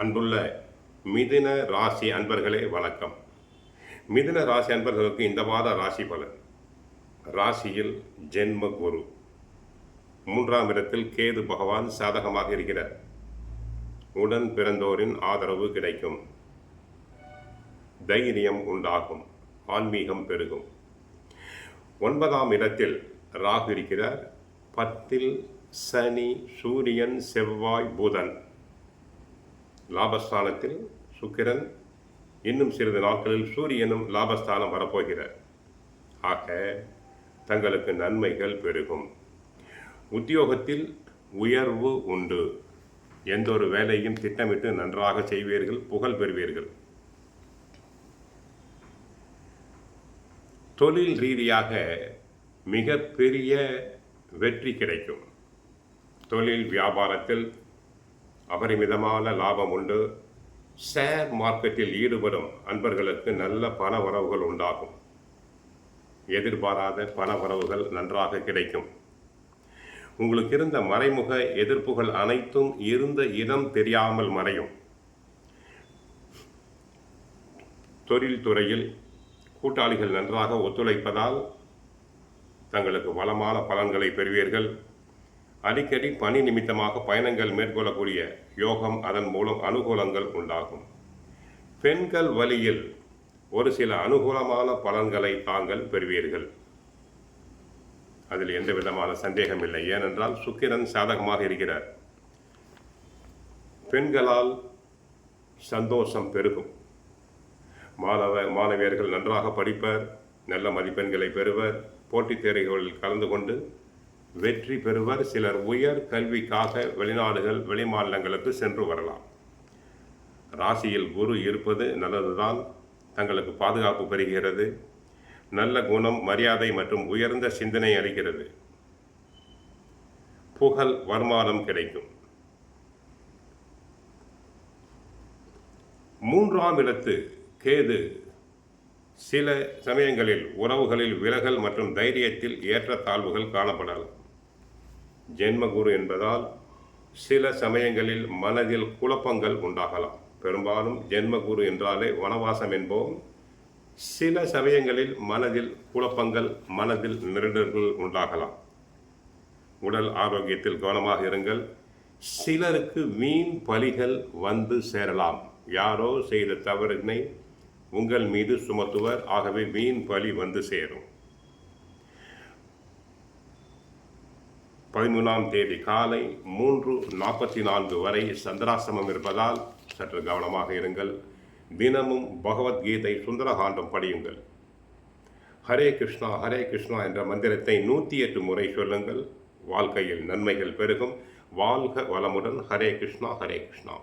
அன்புள்ள மிதுன ராசி அன்பர்களே வணக்கம். மிதுன ராசி அன்பர்களுக்கு இந்த வார ராசி பலன். ராசியில் ஜென்ம குரு, 3ஆம் இடத்தில் கேது பகவான் சாதகமாக இருக்கிறார். உடன் பிறந்தோரின் ஆதரவு கிடைக்கும், தைரியம் உண்டாகும், ஆன்மீகம் பெருகும். 9ஆம் இடத்தில் ராகு இருக்கிறார். 10ல் சனி, சூரியன், செவ்வாய், புதன். லாபஸ்தானத்தில் சுக்கிரன், இன்னும் சிறிது நாட்களில் சூரியனும் லாபஸ்தானம் வரப்போகிறார். ஆக தங்களுக்கு நன்மைகள் பெருகும். உத்தியோகத்தில் உயர்வு உண்டு. எந்த ஒரு வேலையும் திட்டமிட்டு நன்றாக செய்வீர்கள், புகழ் பெறுவீர்கள். தொழில் ரீதியாக மிகப்பெரிய வெற்றி கிடைக்கும். தொழில் வியாபாரத்தில் அபரிமிதமான லாபம் உண்டு. ஷேர் மார்க்கெட்டில் ஈடுபடும் அன்பர்களுக்கு நல்ல பண வரவுகள் உண்டாகும். எதிர்பாராத பண வரவுகள் நன்றாக கிடைக்கும். உங்களுக்கு இருந்த மறைமுக எதிர்ப்புகள் அனைத்தும் இருந்த இடம் தெரியாமல் மறையும். தொழில் துறையில் கூட்டாளிகள் நன்றாக ஒத்துழைப்பதால் தங்களுக்கு வளமான பலன்களை பெறுவீர்கள். அடிக்கடி பணி நிமித்தமாக பயணங்கள் மேற்கொள்ளக்கூடிய யோகம், அதன் மூலம் அனுகூலங்கள் உண்டாகும். பெண்கள் வழியில் ஒரு சில அனுகூலமான பலன்களை தாங்கள் பெறுவீர்கள். அதில் எந்த விதமான சந்தேகம் இல்லை. ஏனென்றால் சுக்கிரன் சாதகமாக இருக்கிறார். பெண்களால் சந்தோஷம் பெருகும். மாணவியர்கள் நன்றாக படிப்பர், நல்ல மதிப்பெண்களை பெறுவர், போட்டித் தேர்வுகளில் கலந்து கொண்டு வெற்றி பெறுவர். சிலர் உயர் கல்விக்காக வெளிநாடுகள், வெளிமாநிலங்களுக்கு சென்று வரலாம். ராசியில் குரு இருப்பது நல்லதுதான். தங்களுக்கு பாதுகாப்பு பெறுகிறது. நல்ல குணம், மரியாதை மற்றும் உயர்ந்த சிந்தனை அளிக்கிறது. புகழ், வருமானம் கிடைக்கும். 3ஆம் இடத்து கேது சில சமயங்களில் உறவுகளில் விலகல் மற்றும் தைரியத்தில் ஏற்றத்தாழ்வுகள் காணப்படலாம். ஜென்மகுரு என்பதால் சில சமயங்களில் மனதில் குழப்பங்கள் உண்டாகலாம். பெரும்பாலும் ஜென்மகுரு என்றாலே வனவாசம் என்போம். சில சமயங்களில் மனதில் குழப்பங்கள், மனதில் நெருடல்கள் உண்டாகலாம். உடல் ஆரோக்கியத்தில் கவனமாக இருங்கள். சிலருக்கு வீண் பழிகள் வந்து சேரலாம். யாரோ செய்த தவறினை உங்கள் மீது சுமத்துவர். ஆகவே வீண் பழி வந்து சேரும். 13ஆம் தேதி காலை 3:44 வரை சந்திராசிரமம் இருப்பதால் சற்று கவனமாக இருங்கள். தினமும் பகவத்கீதை சுந்தரகாண்டம் படியுங்கள். ஹரே கிருஷ்ணா ஹரே கிருஷ்ணா என்ற மந்திரத்தை 108 முறை சொல்லுங்கள். வாழ்க்கையில் நன்மைகள் பெருகும். வாழ்க வளமுடன். ஹரே கிருஷ்ணா ஹரே கிருஷ்ணா.